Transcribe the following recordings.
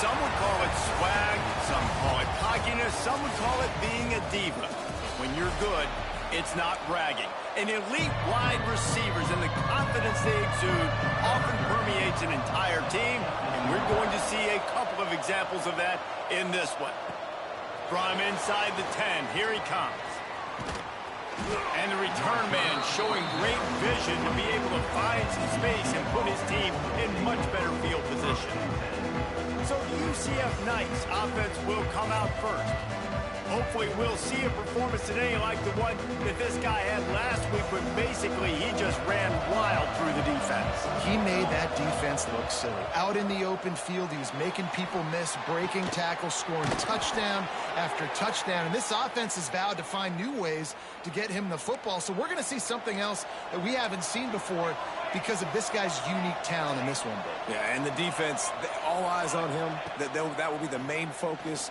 Some would call it swag, some call it cockiness, some would call it being a diva. When you're good, it's not bragging. And elite wide receivers and the confidence they exude often permeates an entire team, and we're going to see a couple of examples of that in this one. From inside the 10, here he comes. And the return man showing great vision to be able to find some space and put his team in much better field position. So the UCF Knights offense will come out first. Hopefully we'll see a performance today like the one that this guy had last week, when basically he just ran wild through the defense. He made that defense look silly. Out in the open field, he was making people miss, breaking tackles, scoring touchdown after touchdown. And this offense has vowed to find new ways to get him the football. So we're going to see something else that we haven't seen before because of this guy's unique talent in this one. Yeah, and the defense, all eyes on him. That will be the main focus.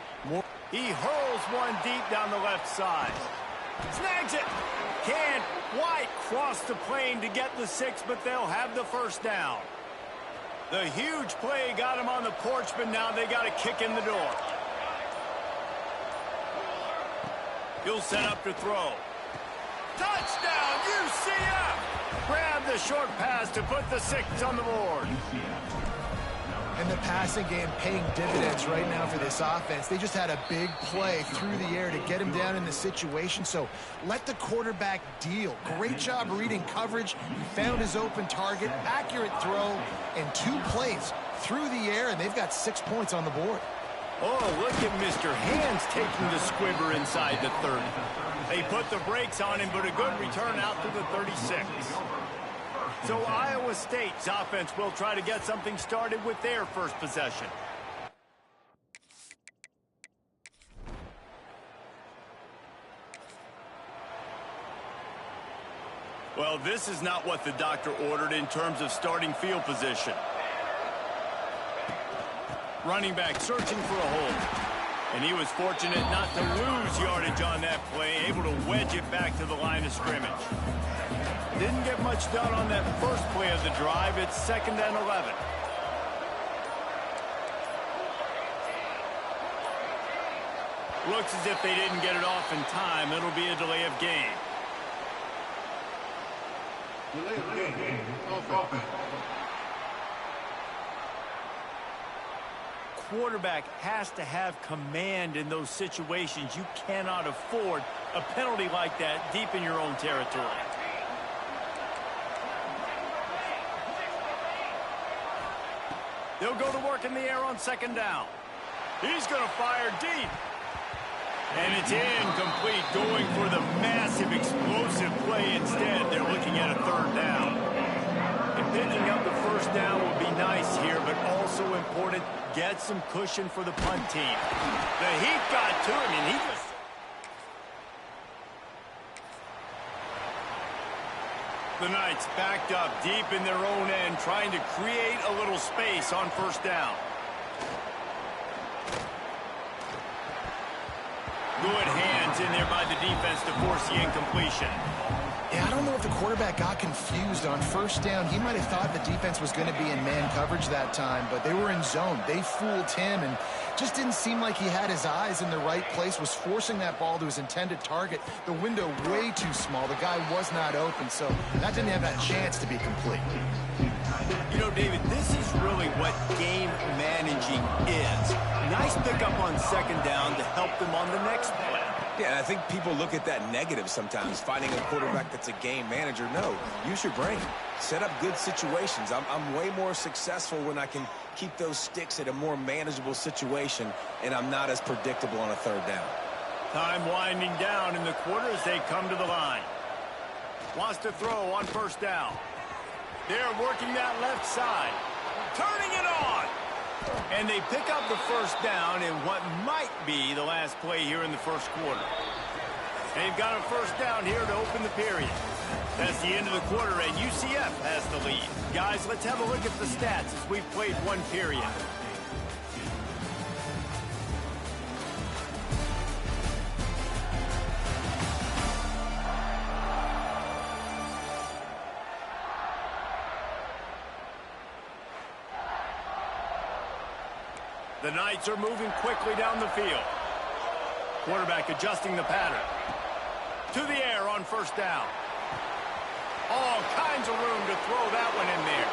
He hurls one deep down the left side. Snags it. Can White cross the plane to get the 6, but they'll have the first down. The huge play got him on the porch, but now they got a kick in the door. He'll set up to throw. Touchdown, UCF! Grab the short pass to put the 6 on the board. And the passing game paying dividends right now for this offense. They just had a big play through the air to get him down in the situation. So let the quarterback deal. Great job reading coverage. He found his open target, accurate throw, and 2 plays through the air, and they've got 6 points on the board. Oh, look at Mr. Hands taking the squibber inside the 30. They put the brakes on him, but a good return out to the 36. So Iowa State's offense will try to get something started with their first possession. Well, this is not what the doctor ordered in terms of starting field position. Running back searching for a hole. And he was fortunate not to lose yardage on that play, able to wedge it back to the line of scrimmage. Didn't get much done on that first play of the drive. It's 2nd and 11. Looks as if they didn't get it off in time. It'll be a delay of game. Delay of game. Offense. Quarterback has to have command in those situations. You cannot afford a penalty like that deep in your own territory. They'll go to work in the air on 2nd down. He's going to fire deep. And it's incomplete, going for the massive explosive play instead. They're looking at a 3rd down. And picking up the first down will be nice here, but also important, get some cushion for the punt team. The heat got to him, and he just... The Knights backed up deep in their own end, trying to create a little space on 1st down. Good hands in there by the defense to force the incompletion. Yeah, I don't know if the quarterback got confused on 1st down. He might have thought the defense was going to be in man coverage that time, but they were in zone. They fooled him and just didn't seem like he had his eyes in the right place, was forcing that ball to his intended target. The window way too small. The guy was not open, so that didn't have that chance to be complete. You know, David, this is really what game managing is. Nice pickup on 2nd down to help them on the next play. Yeah, and I think people look at that negative sometimes, finding a quarterback that's a game manager. No, use your brain. Set up good situations. I'm way more successful when I can keep those sticks at a more manageable situation, and I'm not as predictable on a 3rd down. Time winding down in the quarter as they come to the line. Wants to throw on 1st down. They're working that left side. Turning it on. And they pick up the 1st down in what might be the last play here in the 1st quarter. They've got a 1st down here to open the period. That's the end of the quarter, and UCF has the lead. Guys, let's have a look at the stats as we've played 1 period. The Knights are moving quickly down the field. Quarterback adjusting the pattern. To the air on first down. All kinds of room to throw that one in there.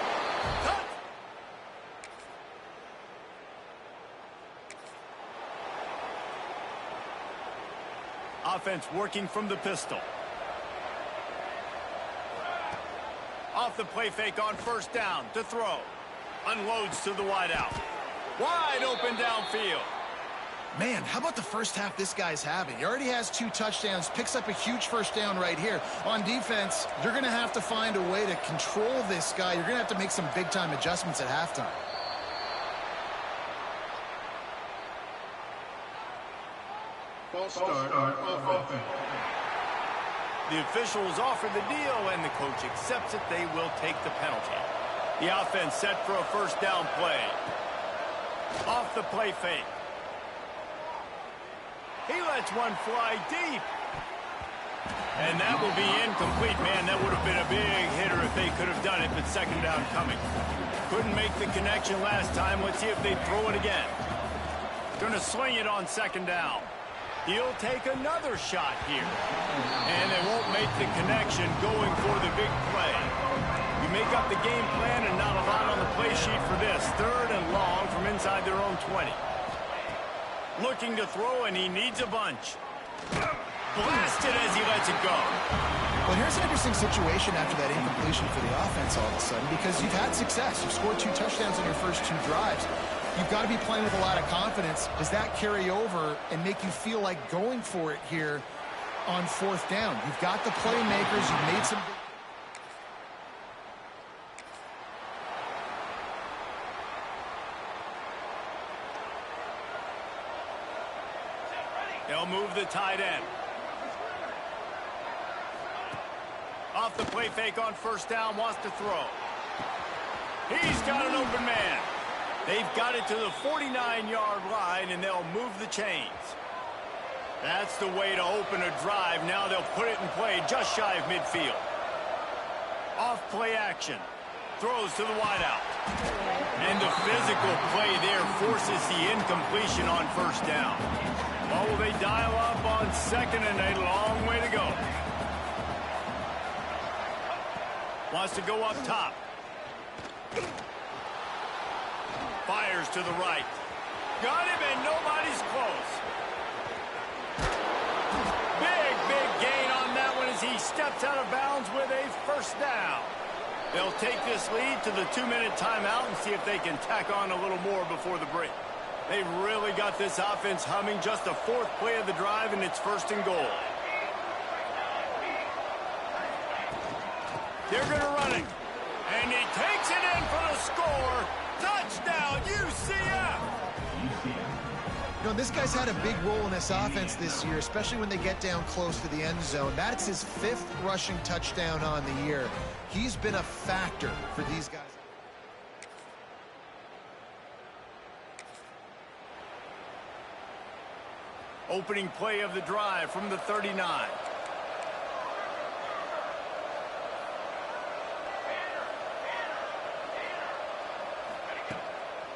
Touch. Offense working from the pistol. Off the play fake on first down to throw. Unloads to the wideout. Wide open downfield. Man, how about the first half this guy's having? He already has 2 touchdowns, picks up a huge first down right here. On defense, you're going to have to find a way to control this guy. You're going to have to make some big-time adjustments at halftime. False start of offense. The officials offer the deal, and the coach accepts it. They will take the penalty. The offense set for a first down play. Off the play fake. He lets one fly deep. And that will be incomplete. Man, that would have been a big hitter if they could have done it, but second down coming. Couldn't make the connection last time. Let's see if they throw it again. Going to swing it on second down. He'll take another shot here. And they won't make the connection going for the big play. You make up the game plan and not a lot on the play sheet for this. Third and long from inside their own 20. Looking to throw, and he needs a bunch. Blasted as he lets it go. Well, here's an interesting situation after that incompletion for the offense all of a sudden, because you've had success. You've scored 2 touchdowns in your first 2 drives. You've got to be playing with a lot of confidence. Does that carry over and make you feel like going for it here on fourth down? You've got the playmakers. You've made some... They'll move the tight end. Off the play fake on first down, wants to throw. He's got an open man. They've got it to the 49-yard line, and they'll move the chains. That's the way to open a drive. Now they'll put it in play just shy of midfield. Off play action. Throws to the wideout. And the physical play there forces the incompletion on first down. Well, will they dial up on second, and a long way to go. Wants to go up top. Fires to the right. Got him, and nobody's close. Big gain on that one as he steps out of bounds with a first down. They'll take this lead to the 2-minute timeout and see if they can tack on a little more before the break. They've really got this offense humming. Just the 4th play of the drive, and it's 1st and goal. They're going to run it. And he takes it in for the score. Touchdown, UCF! You know, this guy's had a big role in this offense this year, especially when they get down close to the end zone. That's his 5th rushing touchdown on the year. He's been a factor for these guys. Opening play of the drive from the 39.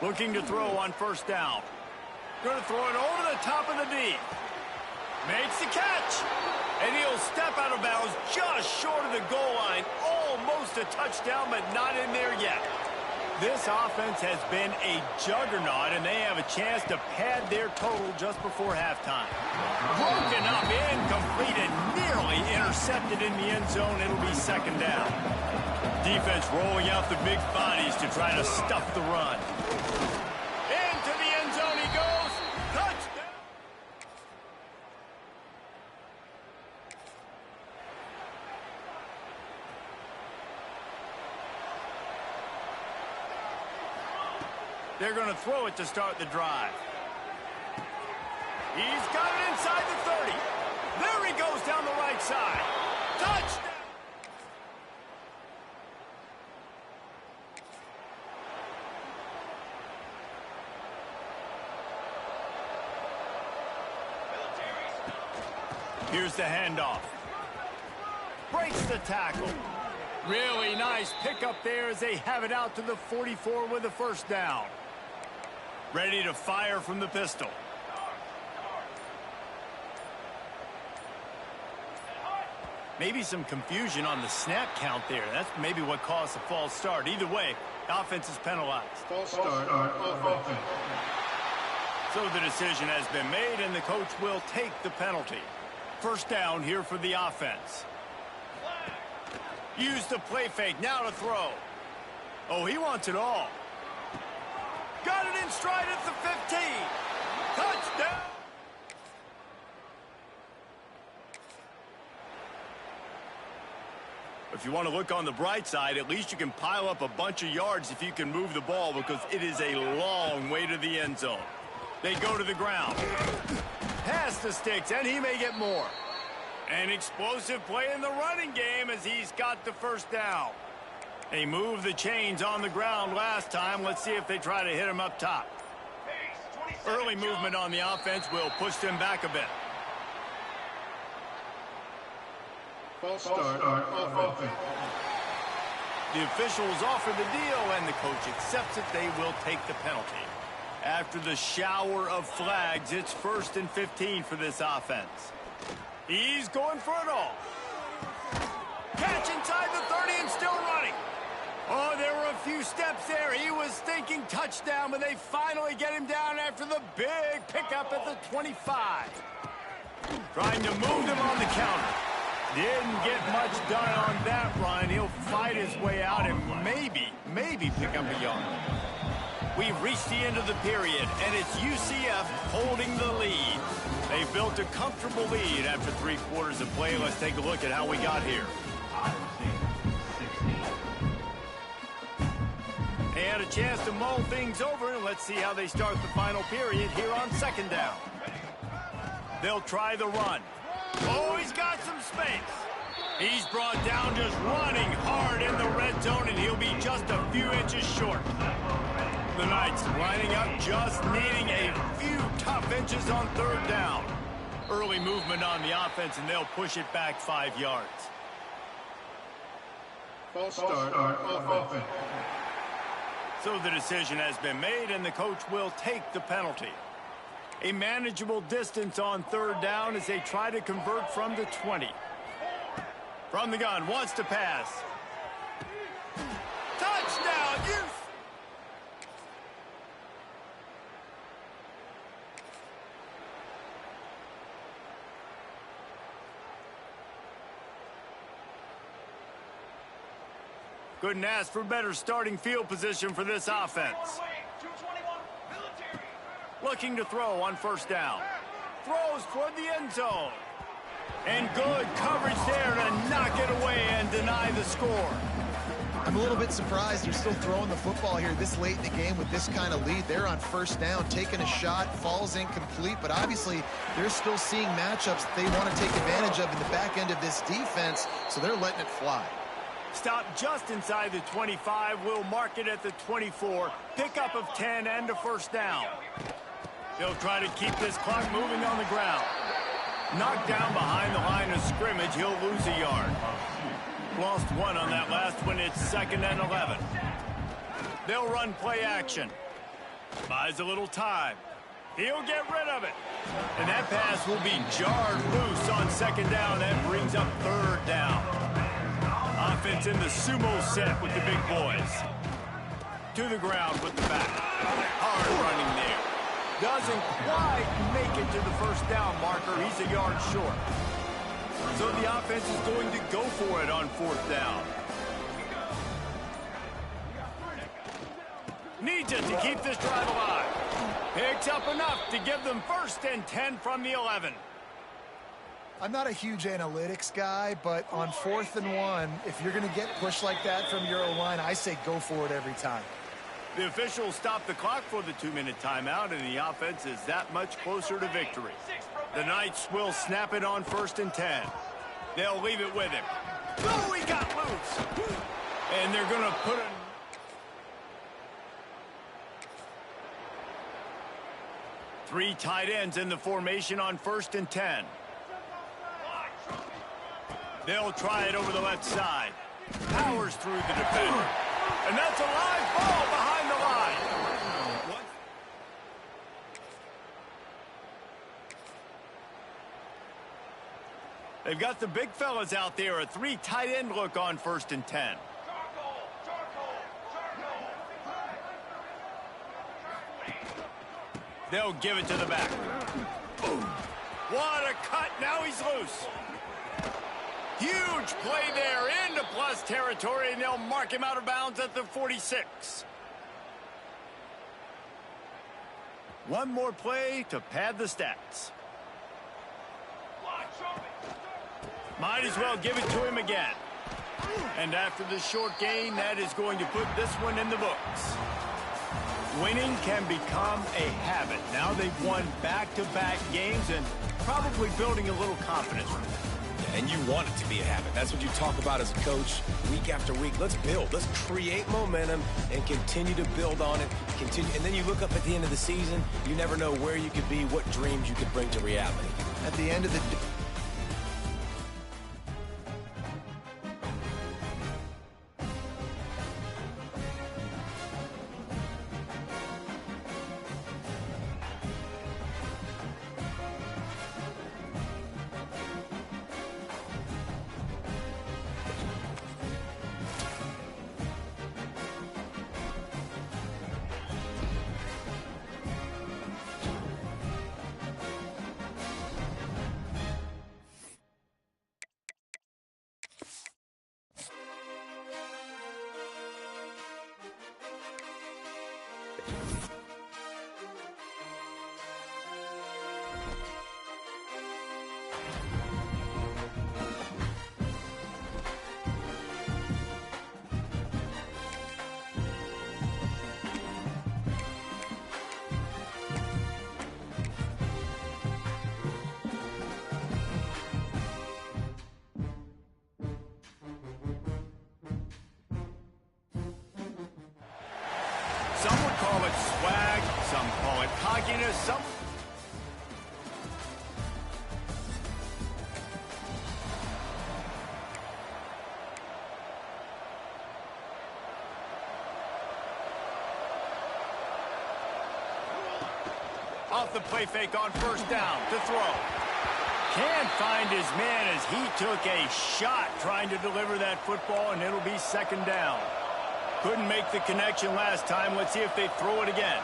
Looking to throw on first down. Going to throw it over the top of the D. Makes the catch. And he'll step out of bounds just short of the goal line. Almost a touchdown, but not in there yet. This offense has been a juggernaut, and they have a chance to pad their total just before halftime. Broken up, incomplete, and nearly intercepted in the end zone. It'll be second down. Defense rolling out the big bodies to try to stuff the run. Into the end zone he goes. Touchdown. They're going to throw it to start the drive. He's got it inside the 30. There he goes down the right side. Touchdown. Here's the handoff. Breaks the tackle. Really nice pickup there as they have it out to the 44 with a first down. Ready to fire from the pistol. Maybe some confusion on the snap count there. That's maybe what caused the false start. Either way, offense is penalized. False start of offense. So the decision has been made, and the coach will take the penalty. First down here for the offense. Use the play fake. Now to throw. Oh, he wants it all. Got it in stride at the 15. Touchdown. If you want to look on the bright side, at least you can pile up a bunch of yards if you can move the ball, because it is a long way to the end zone. They go to the ground. Pass the sticks, and he may get more. An explosive play in the running game as he's got the first down. They moved the chains on the ground last time. Let's see if they try to hit him up top. Early movement on the offense will push them back a bit. False start of offense. The officials offer the deal, and the coach accepts it. They will take the penalty. After the shower of flags, it's 1st and 15 for this offense. He's going for it all. Catch inside the 30 and still running. Oh, there were a few steps there. He was thinking touchdown, but they finally get him down after the big pickup at the 25. Trying to move them on the counter. Didn't get much done on that run. He'll fight his way out and maybe pick up a yard. We've reached the end of the period, and it's UCF holding the lead. They've built a comfortable lead after 3 quarters of play. Let's take a look at how we got here. They had a chance to mull things over, and let's see how they start the final period here on 2nd down. They'll try the run. Oh, he's got some space. He's brought down just running hard in the red zone, and he'll be just a few inches short. The Knights lining up, just needing a few tough inches on 3rd down. Early movement on the offense, and they'll push it back 5 yards. False start of offense. So the decision has been made, and the coach will take the penalty. A manageable distance on 3rd down as they try to convert from the 20. From the gun, wants to pass. Touchdown, UCF! Couldn't ask for better starting field position for this offense. Looking to throw on 1st down. Throws toward the end zone. And good coverage there to knock it away and deny the score. I'm a little bit surprised they're still throwing the football here this late in the game with this kind of lead. They're on 1st down, taking a shot, falls incomplete, but obviously they're still seeing matchups that they want to take advantage of in the back end of this defense, so they're letting it fly. Stop just inside the 25. We'll mark it at the 24. Pickup of 10 and a 1st down. They'll try to keep this clock moving on the ground. Knocked down behind the line of scrimmage. He'll lose a yard. Lost 1 on that last one. It's 2nd and 11. They'll run play action. Buys a little time. He'll get rid of it. And that pass will be jarred loose on 2nd down. That brings up 3rd down. Offense in the sumo set with the big boys. To the ground with the back. Hard running there. Doesn't quite make it to the 1st down marker. He's a yard short. So the offense is going to go for it on 4th down. Needs it to keep this drive alive. Picks up enough to give them 1st and 10 from the 11. I'm not a huge analytics guy, but on 4th and 1, if you're going to get pushed like that from your O-line, I say go for it every time. The officials stop the clock for the 2-minute timeout, and the offense is that much closer to victory. The Knights will snap it on 1st and 10. They'll leave it with him. Oh, he got loose. And they're going to put it. Three tight ends in the formation on 1st and 10. They'll try it over the left side. Powers through the defender. And that's a live ball behind the line. They've got the big fellas out there. A 3 tight end look on 1st and 10. They'll give it to the back. What a cut. Now he's loose. Huge play there into plus territory, and they'll mark him out of bounds at the 46. One more play to pad the stats. Might as well give it to him again. And after the short gain, that is going to put this one in the books. Winning can become a habit. Now they've won back-to-back games and probably building a little confidence from that. And you want it to be a habit. That's what you talk about as a coach week after week. Let's build. Let's create momentum and continue to build on it. And then you look up at the end of the season, you never know where you could be, what dreams you could bring to reality. At the end of the day, Some would call it swag, some call it cockiness, some... Off the play fake on 1st down to throw. Can't find his man as he took a shot trying to deliver that football, and it'll be 2nd down. Couldn't make the connection last time. Let's see if they throw it again.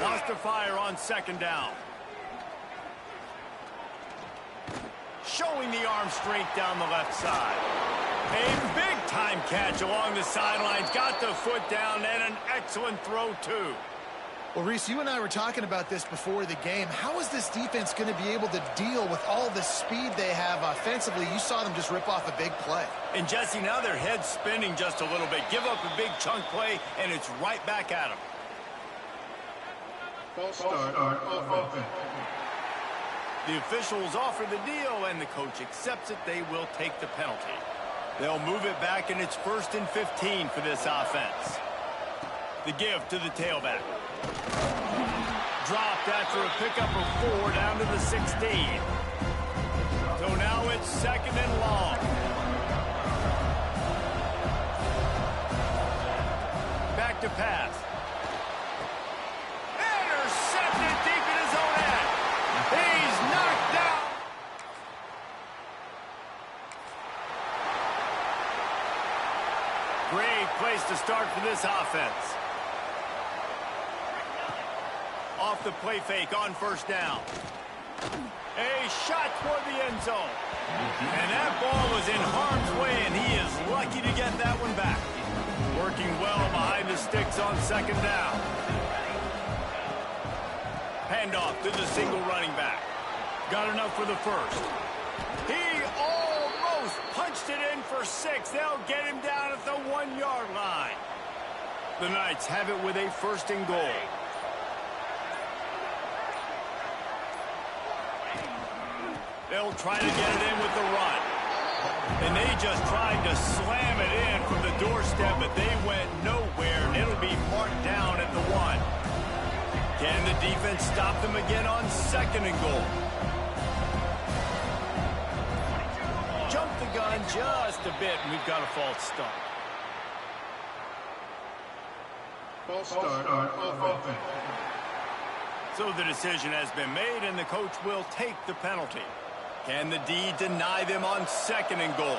Lost to fire on 2nd down. Showing the arm strength down the left side. A big-time catch along the sidelines. Got the foot down and an excellent throw, too. well, Reese, you and I were talking about this before the game. How is this defense going to be able to deal with all the speed they have offensively? You saw them just rip off a big play. And, Jesse, now their head's spinning just a little bit. Give up a big chunk play, and it's right back at them. False start on offense. The officials offer the deal, and the coach accepts it. They will take the penalty. They'll move it back, and it's 1st and 15 for this offense. The give to the tailback. Dropped after a pickup of 4 down to the 16. So now it's 2nd and long. Back to pass. Intercepted deep in his own end. He's knocked down. Great place to start for this offense. Off the play fake on 1st down. A shot toward the end zone. And that ball was in harm's way, and he is lucky to get that one back. Working well behind the sticks on 2nd down. Handoff to the single running back. Got enough for the 1st. He almost punched it in for 6. They'll get him down at the 1-yard line. The Knights have it with a 1st and goal. They'll try to get it in with the run. And they just tried to slam it in from the doorstep, but they went nowhere, and it'll be marked down at the 1. Can the defense stop them again on 2nd and goal? Jump the gun just a bit, and we've got a false start. False start on offense. So the decision has been made, and the coach will take the penalty. Can the D deny them on 2nd and goal?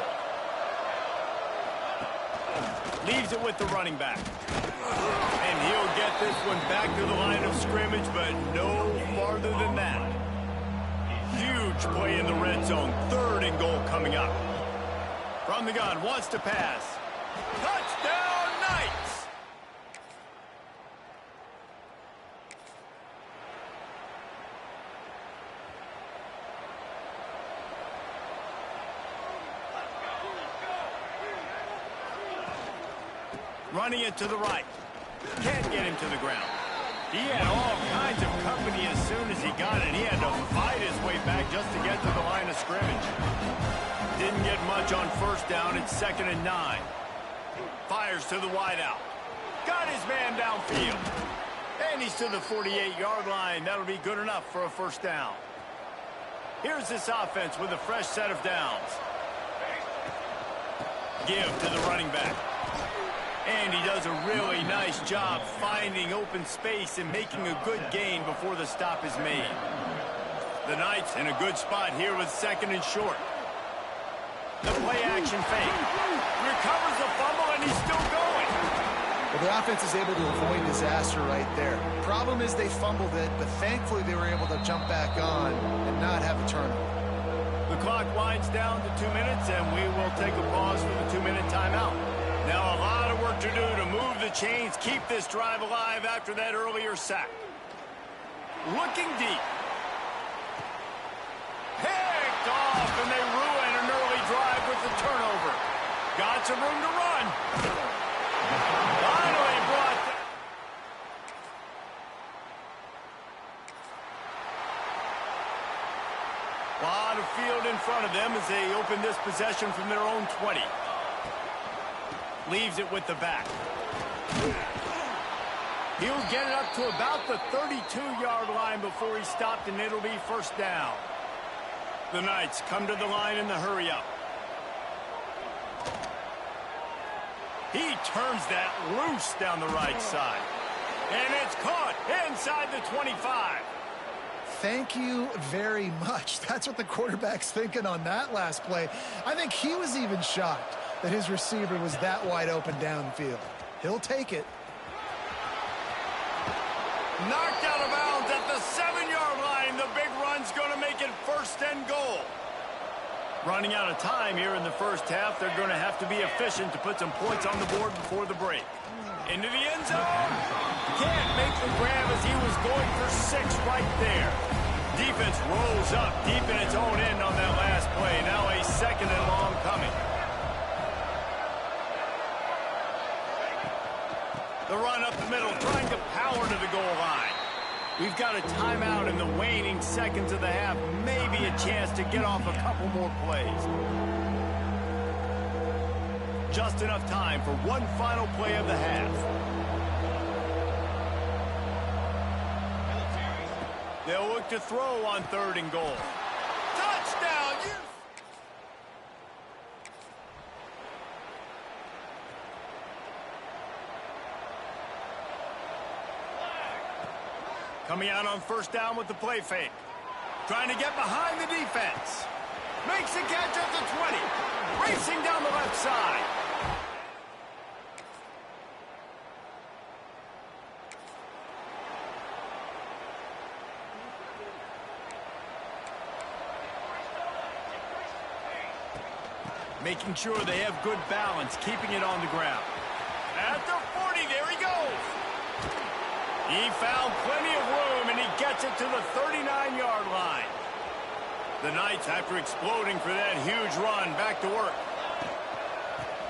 Leaves it with the running back. And he'll get this one back to the line of scrimmage, but no farther than that. Huge play in the red zone. 3rd and goal coming up. From the gun, wants to pass. Touchdown, Knights! Running it to the right. Can't get him to the ground. He had all kinds of company as soon as he got it. He had to fight his way back just to get to the line of scrimmage. Didn't get much on 1st down. It's 2nd and 9. Fires to the wideout. Got his man downfield. And he's to the 48-yard line. That'll be good enough for a 1st down. Here's this offense with a fresh set of downs. Give to the running back. And he does a really nice job finding open space and making a good gain before the stop is made. The Knights in a good spot here with 2nd and short. The play action fake. Recovers the fumble and he's still going. Well, the offense is able to avoid disaster right there. Problem is they fumbled it, but thankfully they were able to jump back on and not have a turnover. The clock winds down to 2 minutes and we will take a pause for the 2-minute timeout. Now a lot of work to do to move the chains, keep this drive alive after that earlier sack. Looking deep. Picked off, and they ruin an early drive with the turnover. Got some room to run. Finally brought that. A lot of field in front of them as they open this possession from their own 20. Leaves it with the back. He'll get it up to about the 32-yard line before he stopped, and it'll be 1st down. The Knights come to the line in the hurry-up. He turns that loose down the right side. And it's caught inside the 25. Thank you very much. That's what the quarterback's thinking on that last play. I think he was even shocked that his receiver was that wide open downfield. He'll take it. Knocked out of bounds at the 7-yard line. The big run's going to make it 1st and goal. Running out of time here in the 1st half. They're going to have to be efficient to put some points on the board before the break. Into the end zone. Can't make the grab as he was going for 6 right there. Defense rolls up deep in its own end on that last play. Now a 2nd and long coming. The run up the middle, trying to power to the goal line. We've got a timeout in the waning seconds of the half. Maybe a chance to get off a couple more plays. Just enough time for one final play of the half. They'll look to throw on 3rd and goal. Touchdown! Coming out on 1st down with the play fake. Trying to get behind the defense. Makes a catch at the 20. Racing down the left side. Making sure they have good balance, keeping it on the ground. At the 40, there he goes. He found plenty of room, and he gets it to the 39-yard line. The Knights, after exploding for that huge run, back to work.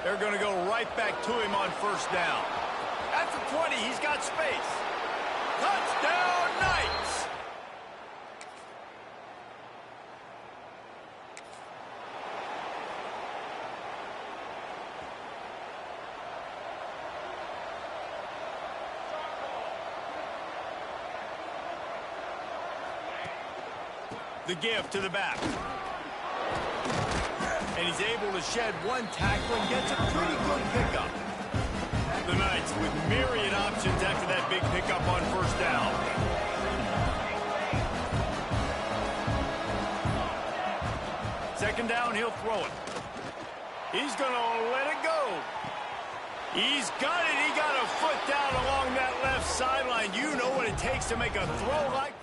They're going to go right back to him on 1st down. At the 20, he's got space. Touchdown, Knights! The give to the back. And he's able to shed one tackle and gets a pretty good pickup. The Knights with myriad options after that big pickup on 1st down. second down, he'll throw it. He's going to let it go. He's got it. He got a foot down along that left sideline. You know what it takes to make a throw like that.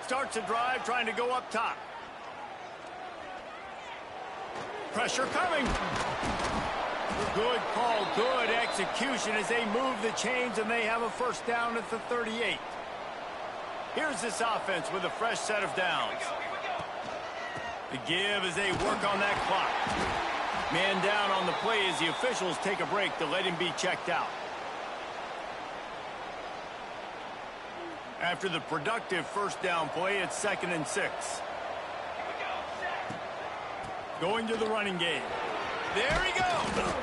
Starts a drive trying to go up top. Pressure coming. Good call, good execution as they move the chains and they have a first down at the 38. Here's this offense with a fresh set of downs. The give as they work on that clock. Man down on the play as the officials take a break to let him be checked out. After the productive first down play, it's 2nd and 6. Going to the running game. There he goes.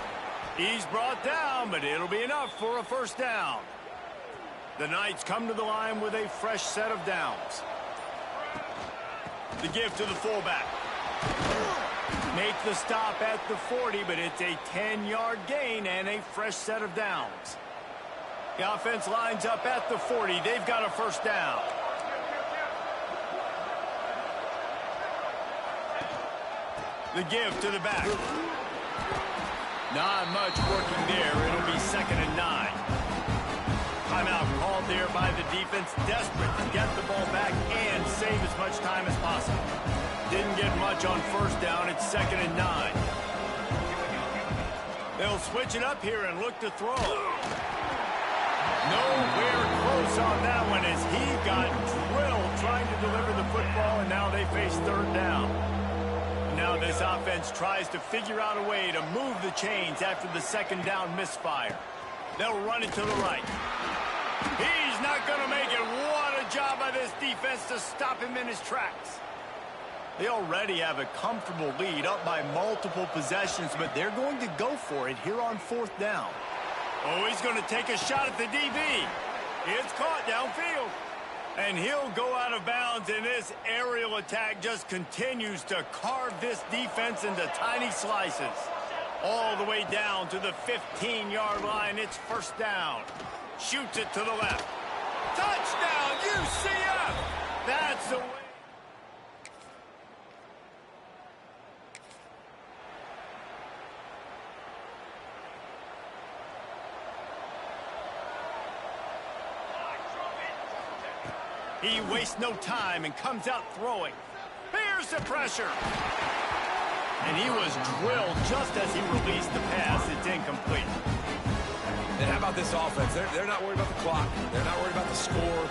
He's brought down, but it'll be enough for a first down. The Knights come to the line with a fresh set of downs. The give to the fullback. Make the stop at the 40, but it's a 10-yard gain and a fresh set of downs. The offense lines up at the 40. They've got a first down. The give to the back. Not much working there. It'll be 2nd and 9. Timeout called there by the defense. Desperate to get the ball back and save as much time as possible. Didn't get much on first down. It's 2nd and 9. They'll switch it up here and look to throw. Nowhere close on that one as he got drilled trying to deliver the football, and now they face third down. Now this offense tries to figure out a way to move the chains after the second down misfire. They'll run it to the right. He's not going to make it. What a job by this defense to stop him in his tracks. They already have a comfortable lead up by multiple possessions, but they're going to go for it here on 4th down. Oh, he's going to take a shot at the DB. It's caught downfield. And he'll go out of bounds, and this aerial attack just continues to carve this defense into tiny slices. All the way down to the 15-yard line. It's first down. Shoots it to the left. Touchdown, UCF! That's the way. He wastes no time and comes out throwing. Here's the pressure. And he was drilled just as he released the pass. It's incomplete. And how about this offense? They're not worried about the clock. They're not worried about the score.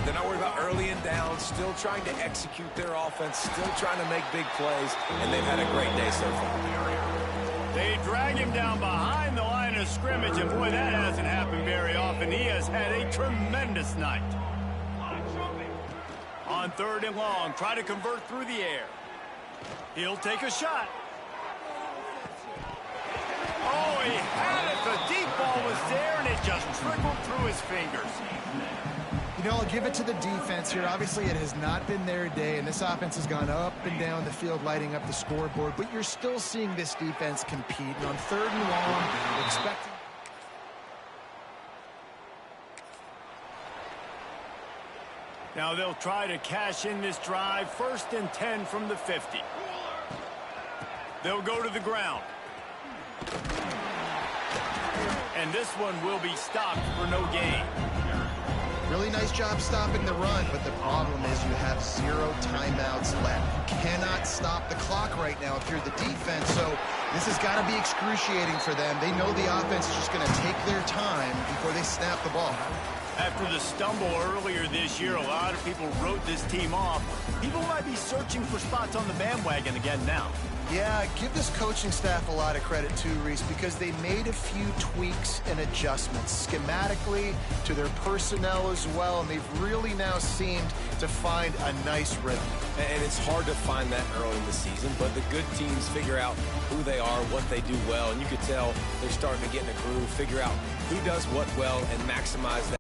They're not worried about early and down. Still trying to execute their offense. Still trying to make big plays. And they've had a great day so far. They drag him down behind the line of scrimmage. And boy, that hasn't happened very often. He has had a tremendous night. On 3rd and long, try to convert through the air. He'll take a shot. Oh, he had it. The deep ball was there, and it just trickled through his fingers. You know, I'll give it to the defense here. Obviously, it has not been their day, and this offense has gone up and down the field, lighting up the scoreboard. But you're still seeing this defense compete. And on 3rd and long, expecting... Now they'll try to cash in this drive. 1st and 10 from the 50. They'll go to the ground. And this one will be stopped for no gain. Really nice job stopping the run, but the problem is you have 0 timeouts left. You cannot stop the clock right now if you're the defense, so this has got to be excruciating for them. They know the offense is just going to take their time before they snap the ball. After the stumble earlier this year, a lot of people wrote this team off. People might be searching for spots on the bandwagon again now. Yeah, give this coaching staff a lot of credit too, Reese, because they made a few tweaks and adjustments schematically to their personnel as well, and they've really now seemed to find a nice rhythm. And it's hard to find that early in the season, but the good teams figure out who they are, what they do well, and you could tell they're starting to get in a groove, figure out who does what well, and maximize that.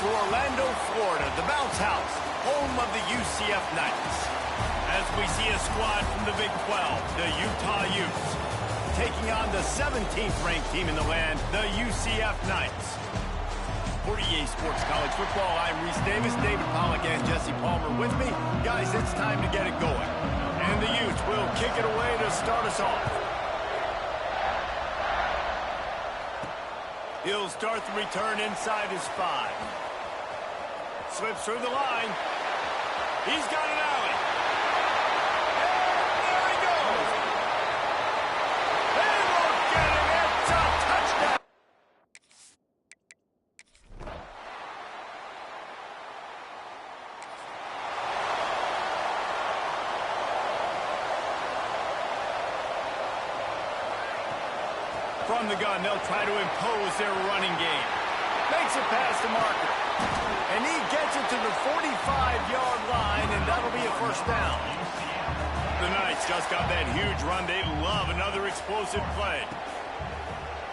Orlando, Florida, the bounce house, home of the UCF Knights. As we see a squad from the Big 12, the Utah Utes, taking on the 17th-ranked team in the land, the UCF Knights. For EA Sports College Football, I'm Reese Davis, David Pollack, and Jesse Palmer with me. Guys, it's time to get it going. And the Utes will kick it away to start us off. He'll start the return inside his 5. Slips through the line. He's got an alley. And there he goes. They will get him. It's a touchdown. From the gun, they'll try to impose their running game. Makes it past the marker. And he gets it to the 45-yard line, and that'll be a first down. The Knights just got that huge run. They love another explosive play.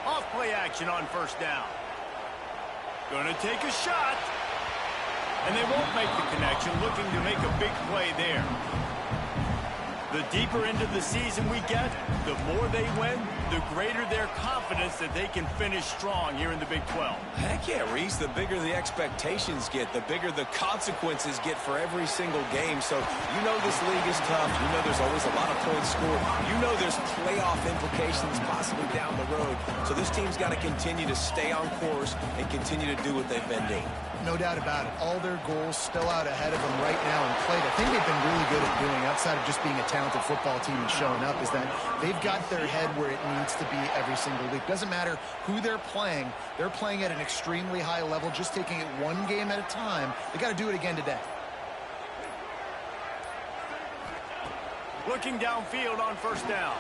Off-play action on first down. Gonna take a shot. And they won't make the connection, looking to make a big play there. The deeper into the season we get, the more they win, the greater their confidence that they can finish strong here in the Big 12. Heck yeah, Reese. The bigger the expectations get, the bigger the consequences get for every single game. So you know this league is tough. You know there's always a lot of points scored. You know there's playoff implications possibly down the road. So this team's got to continue to stay on course and continue to do what they've been doing. No doubt about it. All their goals still out ahead of them right now in play. The thing they've been really good at doing, outside of just being a talented football team and showing up, is that they've got their head where it needs to be every single week. Doesn't matter who they're playing at an extremely high level, just taking it one game at a time. They got to do it again today. Looking downfield on first down.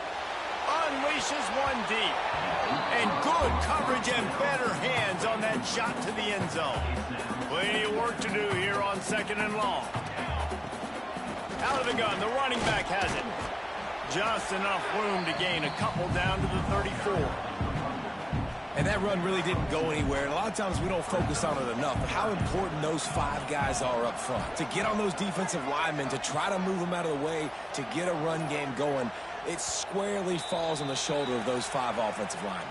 Unleashes one deep. And good coverage and better hands on that shot to the end zone. Plenty of work to do here on second and long. Out of the gun, the running back has it. Just enough room to gain a couple down to the 34. And that run really didn't go anywhere. And a lot of times we don't focus on it enough. But how important those 5 guys are up front. To get on those defensive linemen, to try to move them out of the way, to get a run game going. It squarely falls on the shoulder of those 5 offensive linemen.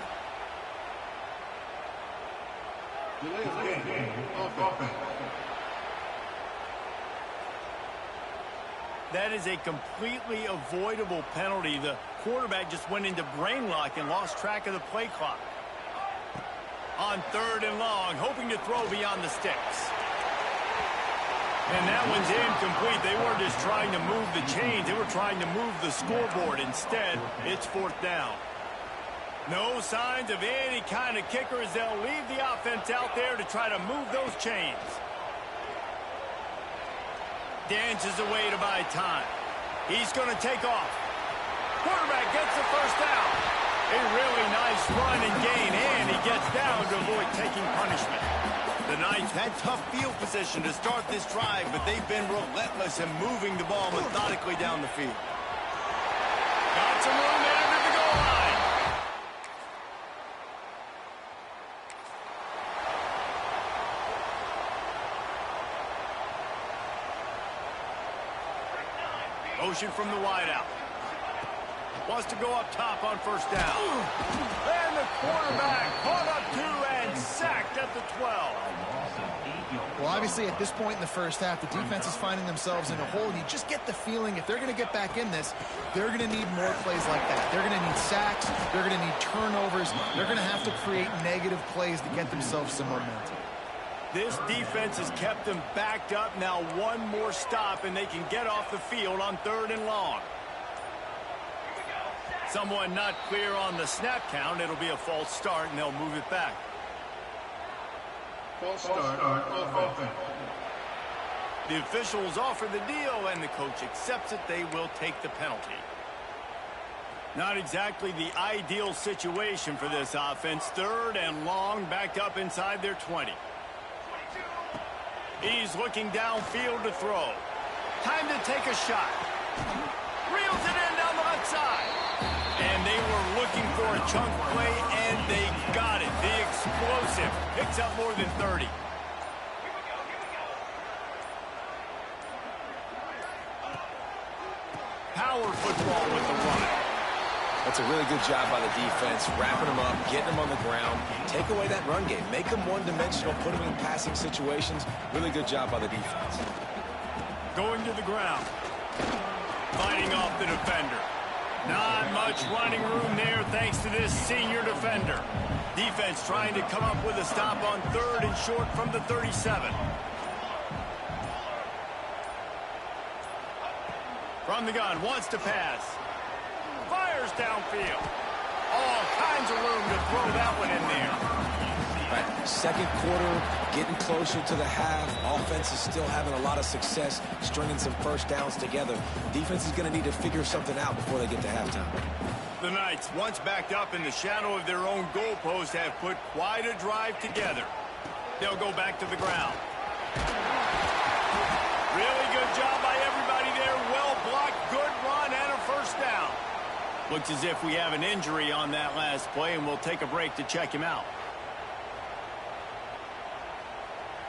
That is a completely avoidable penalty. The quarterback just went into brain lock and lost track of the play clock. On third and long, hoping to throw beyond the sticks. And that one's incomplete. They weren't just trying to move the chains. They were trying to move the scoreboard. Instead, it's fourth down. No signs of any kind of kickers. They'll leave the offense out there to try to move those chains. Dances away to buy time. He's going to take off. Quarterback gets the first down. A really nice run and gain, and he gets down to avoid taking punishment. The Knights had tough field position to start this drive, but they've been relentless in moving the ball methodically down the field. Got some room there to the goal line. Motion from the wideout. Wants to go up top on first down. And the quarterback caught up 2 and sacked at the 12. Well, obviously, at this point in the first half, the defense is finding themselves in a hole. And you just get the feeling if they're going to get back in this, they're going to need more plays like that. They're going to need sacks. They're going to need turnovers. They're going to have to create negative plays to get themselves some momentum. This defense has kept them backed up. Now one more stop, and they can get off the field on third and long. Someone not clear on the snap count. It'll be a false start, and they'll move it back. False start on offense. The officials offer the deal, and the coach accepts it. They will take the penalty. Not exactly the ideal situation for this offense. Third and long, backed up inside their 20. He's looking downfield to throw. Time to take a shot. Reels it in down the left side. And they were looking for a chunk play, and they got it. The explosive picks up more than 30. power football with the run. That's a really good job by the defense, wrapping them up, getting them on the ground. Take away that run game. Make them one-dimensional, put them in passing situations. Really good job by the defense. Going to the ground. Fighting off the defender. Not much running room there thanks to this senior defender. Defense trying to come up with a stop on 3rd and short from the 37. From the gun, wants to pass. Fires downfield. All kinds of room to throw that one in there. All right, second quarter, getting closer to the half. Offense is still having a lot of success stringing some first downs together. Defense is going to need to figure something out before they get to halftime. The Knights, once backed up in the shadow of their own goalpost, have put quite a drive together. They'll go back to the ground. Really good job by everybody there. Well blocked, good run, and a first down. Looks as if we have an injury on that last play, and we'll take a break to check him out.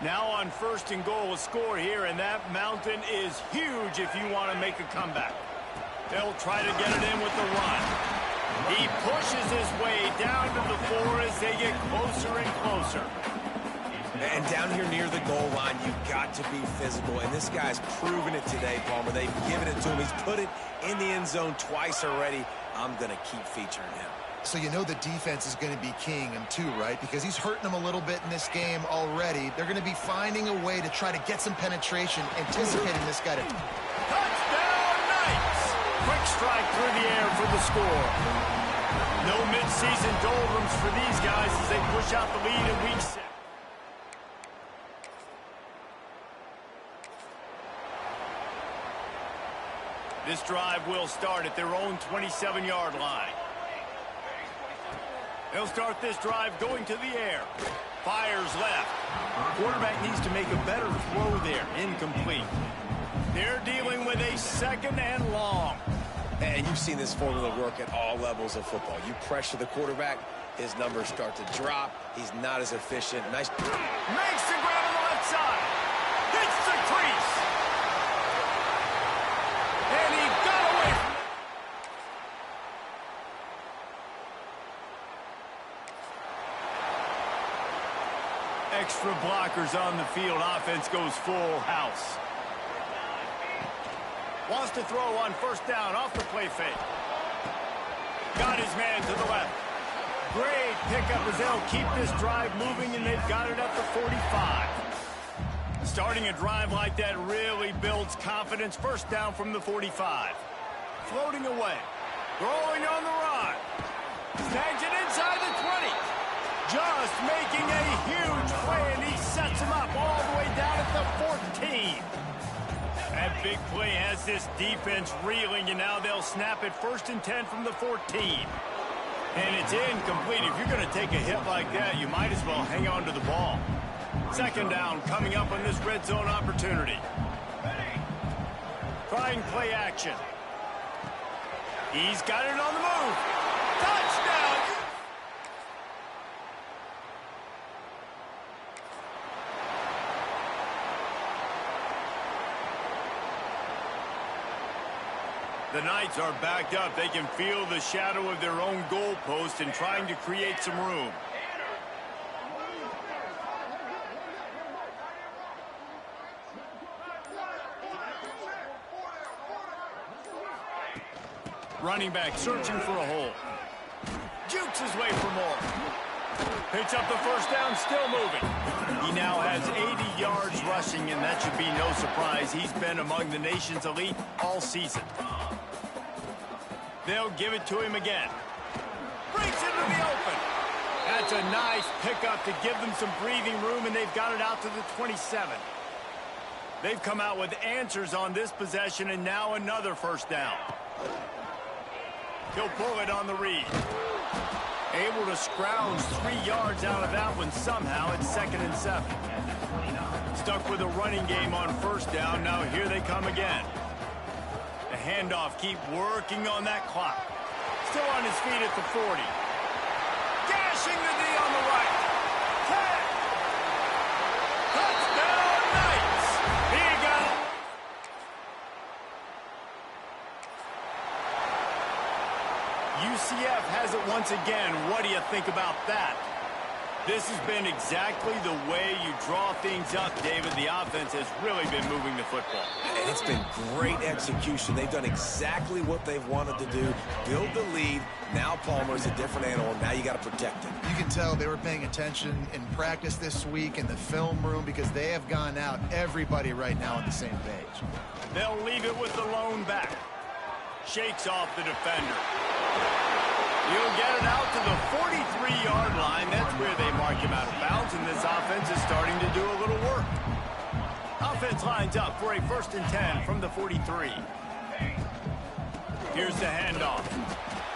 Now on 1st and goal, a score here, and that mountain is huge if you want to make a comeback. They'll try to get it in with the run. He pushes his way down to the floor as they get closer and closer. And down here near the goal line, you've got to be physical. And this guy's proven it today, Palmer. They've given it to him. He's put it in the end zone twice already. I'm going to keep featuring him. So you know the defense is going to be keying him too, right? Because he's hurting them a little bit in this game already. They're going to be finding a way to try to get some penetration, anticipating this guy to... Touchdown, Knights! Quick strike through the air for the score. No midseason doldrums for these guys as they push out the lead in week 6. This drive will start at their own 27-yard line. They'll start this drive going to the air. Fires left. Quarterback needs to make a better throw there. Incomplete. They're dealing with a 2nd and long. And you've seen this formula work at all levels of football. You pressure the quarterback, his numbers start to drop. He's not as efficient. Nice. Makes the grab on the left side. Hits the crease. And he got away from it. Extra blockers on the field. Offense goes full house. Wants to throw on 1st down off the play fake. Got his man to the left. Great pickup as they'll keep this drive moving, and they've got it at the 45. Starting a drive like that really builds confidence. 1st down from the 45. Floating away. Throwing on the run. Snags it inside the 20. Just making a huge play, and he sets him up all the way down at the 14. That big play has this defense reeling, and now they'll snap it 1st and 10 from the 14. And it's incomplete. If you're going to take a hit like that, you might as well hang on to the ball. 2nd down coming up on this red zone opportunity. Trying play action. He's got it on the move. Touchdown! The Knights are backed up. They can feel the shadow of their own goalpost and trying to create some room. Running back searching for a hole. Jukes his way for more. Picks up the 1st down, still moving. He now has 80 yards rushing, and that should be no surprise. He's been among the nation's elite all season. They'll give it to him again. Breaks into the open. That's a nice pickup to give them some breathing room, and they've got it out to the 27. They've come out with answers on this possession, and now another 1st down. He'll pull it on the read. Able to scrounge 3 yards out of that one somehow. It's 2nd and 7. Stuck with a running game on 1st down. Now here they come again. The handoff, keep working on that clock. Still on his feet at the 40. Gashing the D on the right. 10. Touchdown, Knights. He got it. UCF has it once again. What do you think about that? This has been exactly the way you draw things up, David. The offense has really been moving the football. And it's been great execution. They've done exactly what they've wanted to do. Build the lead. Now Palmer's a different animal. Now you got to protect him. You can tell they were paying attention in practice this week in the film room because they have gone out, everybody right now on the same page. They'll leave it with the lone back. Shakes off the defender. He'll get it out to the 43-yard line. That's where they mark him out of bounds, and this offense is starting to do a little work. Offense lines up for a 1st and 10 from the 43. Here's the handoff.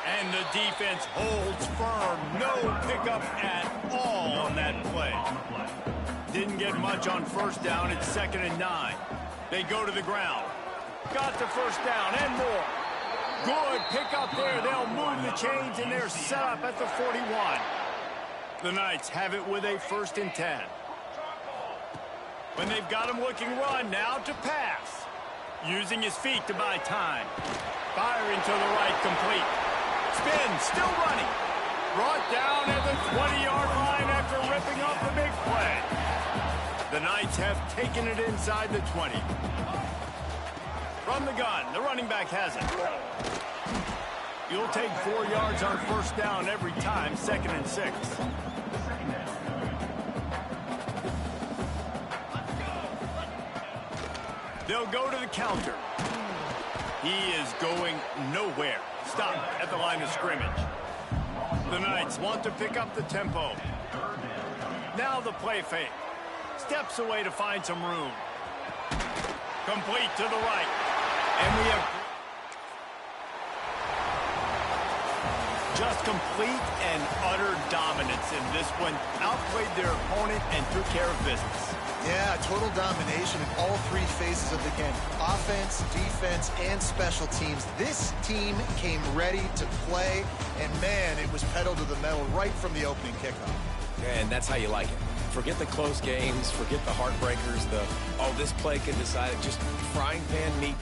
And the defense holds firm. No pickup at all on that play. Didn't get much on 1st down. It's 2nd and 9. They go to the ground. Got the 1st down and more. Good pick up there. They'll move the chains, and they're set up at the 41. The Knights have it with a 1st and 10. When they've got him looking run, now to pass. Using his feet to buy time. Firing to the right, complete. Spin, still running. Brought down at the 20-yard line after ripping up the big play. The Knights have taken it inside the 20. From the gun, the running back has it. You'll take 4 yards on 1st down every time, 2nd and 6. They'll go to the counter. He is going nowhere. Stop at the line of scrimmage. The Knights want to pick up the tempo. Now the play fake. Steps away to find some room. Complete to the right. And we have just complete and utter dominance in this one. Outplayed their opponent and took care of business. Yeah, total domination in all 3 phases of the game. Offense, defense, and special teams. This team came ready to play, and man, it was pedal to the metal right from the opening kickoff. And that's how you like it. Forget the close games, forget the heartbreakers, this play can decide it. Just frying pan meat.